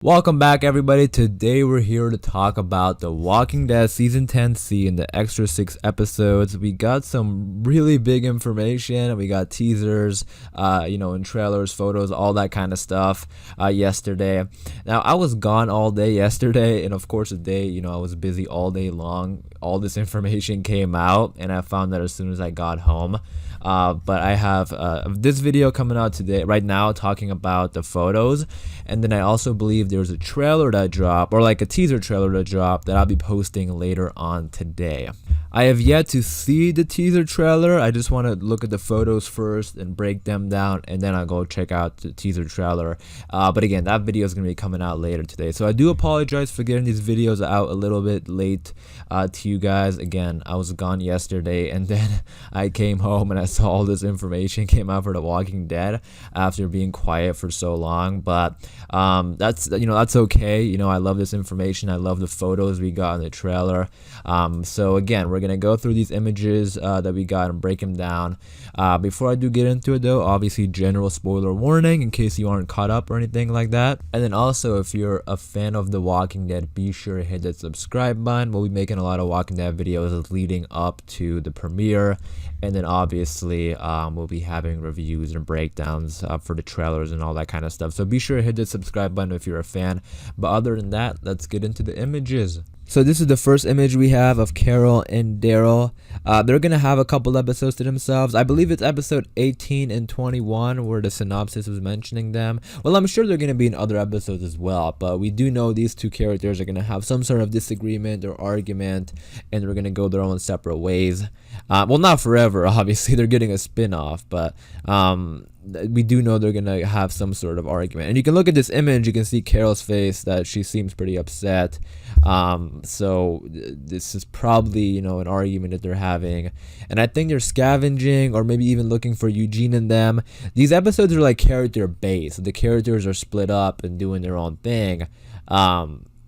Welcome back, everybody. Today we're here to talk about The Walking Dead Season 10C and the extra 6 episodes. We got some really big information. We got teasers, and trailers, photos, all that kind of stuff yesterday. Now, I was gone all day yesterday, and of course today, I was busy all day long. All this information came out, and I found that as soon as I got home. But I have this video coming out today, right now, talking about the photos, and then I also believe there's a trailer that dropped, or like a teaser trailer that dropped, that I'll be posting later on today. I have yet to see the teaser trailer. I just want to look at the photos first and break them down, and then I'll go check out the teaser trailer. But again, that video is going to be coming out later today, so I do apologize for getting these videos out a little bit late to you guys. Again, I was gone yesterday, and then I came home and I saw all this information came out for The Walking Dead after being quiet for so long. But that's okay. I love this information. I love the photos we got in the trailer. So again, we're gonna go through these images that we got and break them down. Before I do get into it though, obviously general spoiler warning in case you aren't caught up or anything like that. And then also, if you're a fan of The Walking Dead, be sure to hit that subscribe button. We'll be making a lot of Walking Dead videos leading up to the premiere, and then obviously we'll be having reviews and breakdowns for the trailers and all that kind of stuff. So be sure to hit the subscribe button if you're a fan. But other than that, let's get into the images. So this is the first image we have of Carol and Daryl. They're going to have a couple episodes to themselves. I believe it's episode 18 and 21 where the synopsis was mentioning them. Well, I'm sure they're going to be in other episodes as well, but we do know these two characters are going to have some sort of disagreement or argument, and they're going to go their own separate ways. Well, not forever, obviously. They're getting a spin-off, but we do know they're gonna have some sort of argument. And you can look at this image, you can see Carol's face, that she seems pretty upset. So this is probably an argument that they're having, and I think they're scavenging or maybe even looking for Eugene and them. These episodes are like character based. The characters are split up and doing their own thing.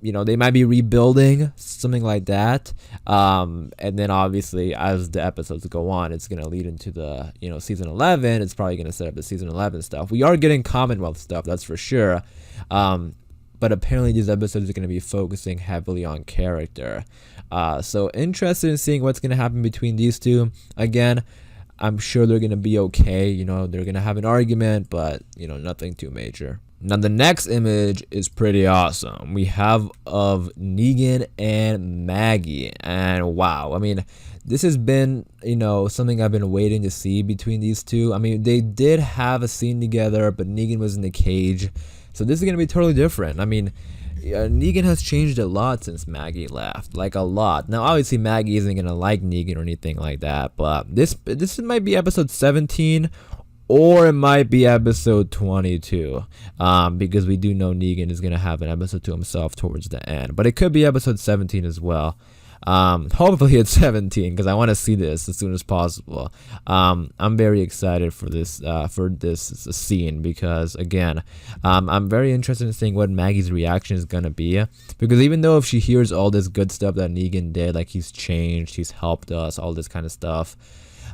They might be rebuilding, something like that. And then obviously as the episodes go on, it's going to lead into the, season 11. It's probably going to set up the season 11 stuff. We are getting Commonwealth stuff, that's for sure. But apparently these episodes are going to be focusing heavily on character. So interested in seeing what's going to happen between these two. Again, I'm sure they're going to be okay. They're going to have an argument, but, nothing too major. Now the next image is pretty awesome. We have of Negan and Maggie, and wow, I mean, this has been something I've been waiting to see between these two. I mean, they did have a scene together, but Negan was in the cage, so this is gonna be totally different. I mean, Negan has changed a lot since Maggie left, like a lot. Now obviously Maggie isn't gonna like Negan or anything like that, but this might be episode 17. Or it might be episode 22, because we do know Negan is going to have an episode to himself towards the end. But it could be episode 17 as well. Hopefully it's 17, because I want to see this as soon as possible. I'm very excited for this scene, because again, I'm very interested in seeing what Maggie's reaction is going to be. Because even though if she hears all this good stuff that Negan did, like he's changed, he's helped us, all this kind of stuff,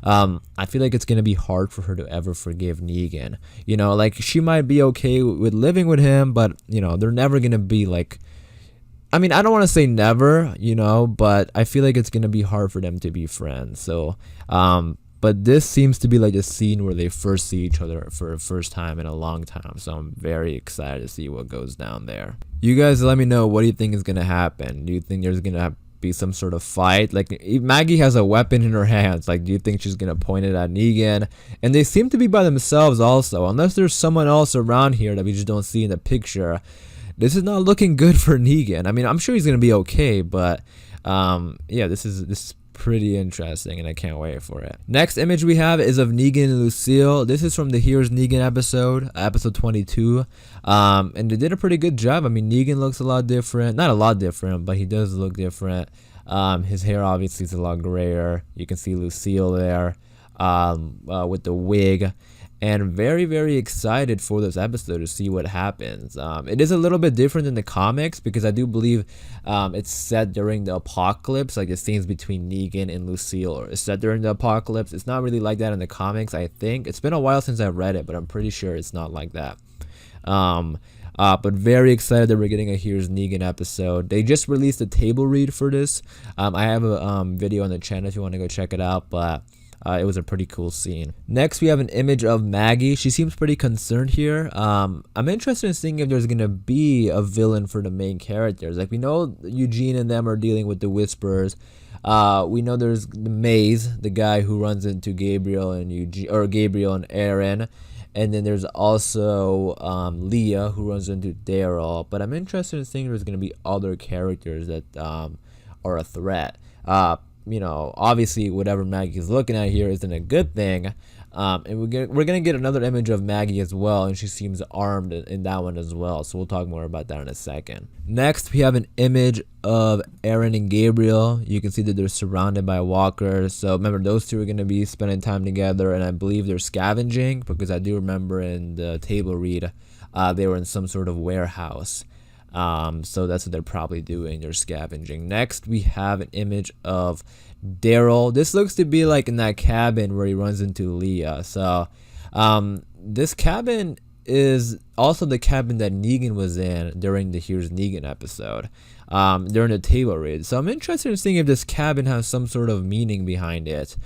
I feel like it's gonna be hard for her to ever forgive Negan. Like she might be okay with living with him, but they're never gonna be like, I mean, I don't want to say never, but I feel like it's gonna be hard for them to be friends. So but this seems to be like a scene where they first see each other for the first time in a long time, so I'm very excited to see what goes down there. You guys let me know, what do you think is gonna happen? Do you think there's gonna be some sort of fight? Like, if Maggie has a weapon in her hands, like, do you think she's gonna point it at Negan? And they seem to be by themselves also, unless there's someone else around here that we just don't see in the picture. This is not looking good for Negan. I mean, I'm sure he's gonna be okay, but yeah, this is pretty interesting, and I can't wait for it. Next image we have is of Negan and Lucille. This is from the Here's Negan episode 22, and they did a pretty good job. I mean, Negan looks a lot different, not a lot different, but he does look different. His hair obviously is a lot grayer. You can see Lucille there with the wig. And very, very excited for this episode to see what happens. It is a little bit different than the comics, because I do believe it's set during the apocalypse, like the scenes between Negan and Lucille is set during the apocalypse. It's not really like that in the comics, I think. It's been a while since I've read it, but I'm pretty sure it's not like that. But very excited that we're getting a Here's Negan episode. They just released a table read for this. I have a video on the channel if you want to go check it out, but it was a pretty cool scene. Next, we have an image of Maggie. She seems pretty concerned here. I'm interested in seeing if there's going to be a villain for the main characters. Like, we know Eugene and them are dealing with the Whisperers. We know there's the Maze, the guy who runs into Gabriel and Eugene, or Gabriel and Aaron. And then there's also Leah, who runs into Daryl. But I'm interested in seeing if there's going to be other characters that are a threat. You know, obviously whatever Maggie's looking at here isn't a good thing. And we're gonna get another image of Maggie as well, and she seems armed in that one as well, so we'll talk more about that in a second. Next, we have an image of Aaron and Gabriel. You can see that they're surrounded by walkers. So remember, those two are gonna be spending time together, and I believe they're scavenging, because I do remember in the table read they were in some sort of warehouse. So that's what they're probably doing. They're scavenging. Next, we have an image of Daryl. This looks to be like in that cabin where he runs into Leah. So this cabin is also the cabin that Negan was in during the Here's Negan episode, during the table read. So I'm interested in seeing if this cabin has some sort of meaning behind it.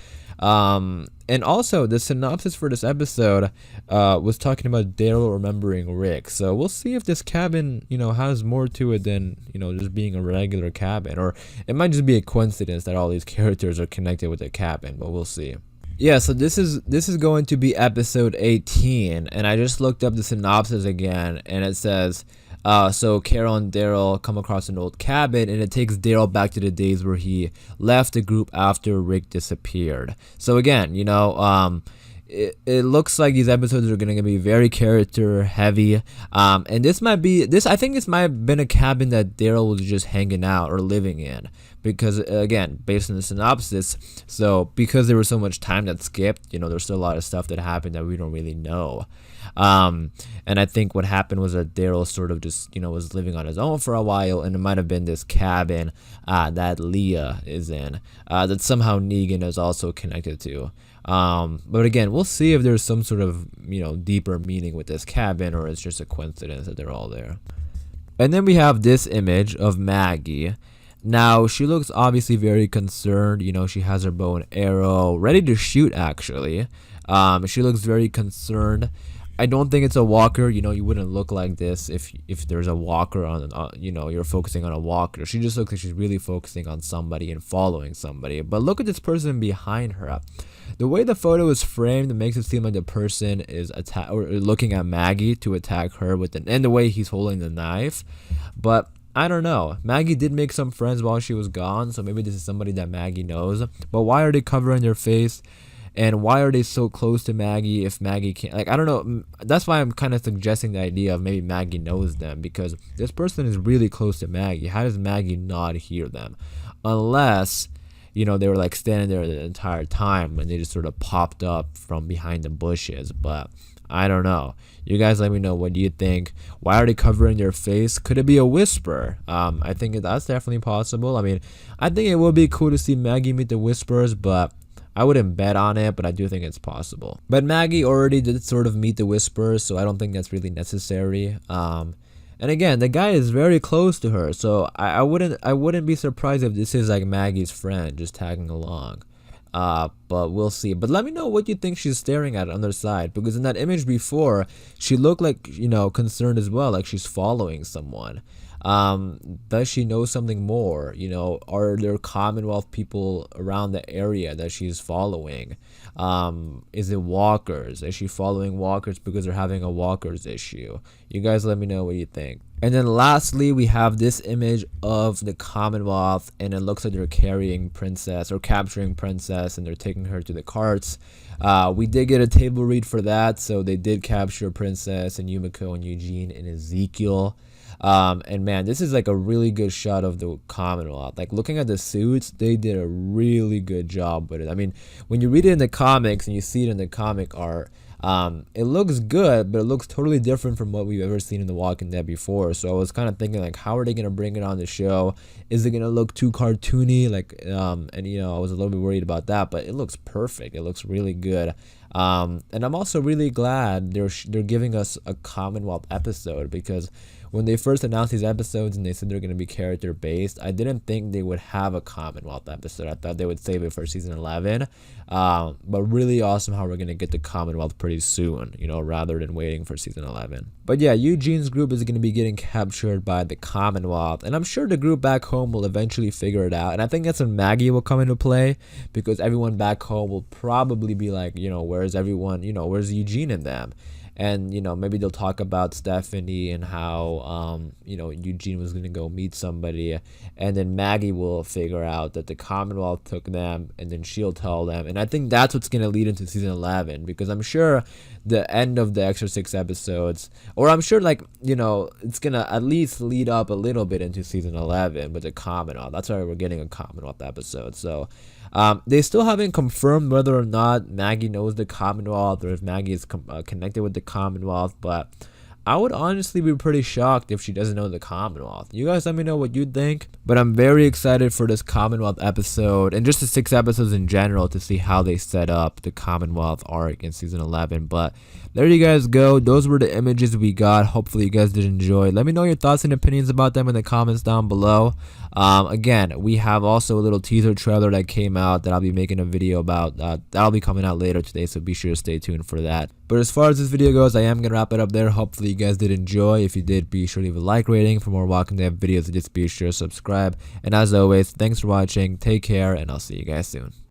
And also, the synopsis for this episode was talking about Daryl remembering Rick. So we'll see if this cabin, you know, has more to it than, you know, just being a regular cabin. Or it might just be a coincidence that all these characters are connected with a cabin, but we'll see. Yeah, so this is going to be episode 18, and I just looked up the synopsis again, and it says, so Carol and Daryl come across an old cabin, and it takes Daryl back to the days where he left the group after Rick disappeared. So again, you know, it looks like these episodes are going to be very character heavy, and I think this might have been a cabin that Daryl was just hanging out or living in, because again, based on the synopsis, so because there was so much time that skipped, you know, there's still a lot of stuff that happened that we don't really know. And I think what happened was that Daryl sort of just, you know, was living on his own for a while, and it might have been this cabin that Leah is in, that somehow Negan is also connected to. But again, we'll see if there's some sort of, you know, deeper meaning with this cabin, or it's just a coincidence that they're all there. And then we have this image of Maggie. Now, she looks obviously very concerned. You know, she has her bow and arrow ready to shoot, actually. She looks very concerned. I don't think it's a walker. You know, you wouldn't look like this if there's a walker on, you know, you're focusing on a walker. She just looks like she's really focusing on somebody and following somebody. But look at this person behind her. The way the photo is framed, it makes it seem like the person is looking at Maggie to attack her with and the way he's holding the knife. But I don't know. Maggie did make some friends while she was gone, so maybe this is somebody that Maggie knows. But why are they covering their face? And why are they so close to Maggie if Maggie can't? Like, I don't know. That's why I'm kind of suggesting the idea of maybe Maggie knows them, because this person is really close to Maggie. How does Maggie not hear them? Unless, you know, they were like standing there the entire time and they just sort of popped up from behind the bushes. But I don't know. You guys let me know, what do you think? Why are they covering their face? Could it be a whisper? I think that's definitely possible. I mean, I think it would be cool to see Maggie meet the Whisperers, but I wouldn't bet on it, but I do think it's possible. But Maggie already did sort of meet the Whisperers, so I don't think that's really necessary. And again, the guy is very close to her, so I wouldn't be surprised if this is like Maggie's friend just tagging along. But we'll see. But let me know what you think she's staring at on their side, because in that image before, she looked like, you know, concerned as well, like she's following someone. Does she know something more? You know, are there Commonwealth people around the area that she's following? Is it walkers? Is she following walkers because they're having a walkers issue? You guys let me know what you think. And then lastly, we have this image of the Commonwealth, and it looks like they're carrying Princess or capturing Princess, and they're taking her to the carts. We did get a table read for that, so they did capture Princess and Yumiko and Eugene and Ezekiel. And man, this is like a really good shot of the Commonwealth. Like, looking at the suits, they did a really good job with it. I mean, when you read it in the comics and you see it in the comic art, It looks good, but it looks totally different from what we've ever seen in The Walking Dead before. So I was kind of thinking, like, how are they gonna bring it on the show? Is it gonna look too cartoony? Like, and I was a little bit worried about that, but it looks perfect. It looks really good. And I'm also really glad they're giving us a Commonwealth episode, because when they first announced these episodes and they said they're going to be character based, I didn't think they would have a Commonwealth episode. I thought they would save it for season 11. But really awesome how we're going to get the Commonwealth pretty soon, rather than waiting for season 11. But yeah, Eugene's group is going to be getting captured by the Commonwealth, and I'm sure the group back home will eventually figure it out. And I think that's when Maggie will come into play, because everyone back home will probably be like, where's everyone, where's Eugene and them? And maybe they'll talk about Stephanie and how Eugene was gonna go meet somebody, and then Maggie will figure out that the Commonwealth took them, and then she'll tell them. And I think that's what's gonna lead into season 11, because I'm sure the end of the extra 6 episodes, or I'm sure it's gonna at least lead up a little bit into season 11 with the Commonwealth. That's why we're getting a Commonwealth episode. So they still haven't confirmed whether or not Maggie knows the Commonwealth, or if Maggie is connected with the Commonwealth, but I would honestly be pretty shocked if she doesn't know the Commonwealth. You guys let me know what you think, but I'm very excited for this Commonwealth episode, and just the 6 episodes in general, to see how they set up the Commonwealth arc in season 11. But there you guys go. Those were the images we got. Hopefully you guys did enjoy. Let me know your thoughts and opinions about them in the comments down below. Again, we have also a little teaser trailer that came out that I'll be making a video about. That'll be coming out later today, so be sure to stay tuned for that. But as far as this video goes, I am going to wrap it up there. Hopefully you guys did enjoy. If you did, be sure to leave a like rating. For more Walking Dead videos, just be sure to subscribe. And as always, thanks for watching, take care, and I'll see you guys soon.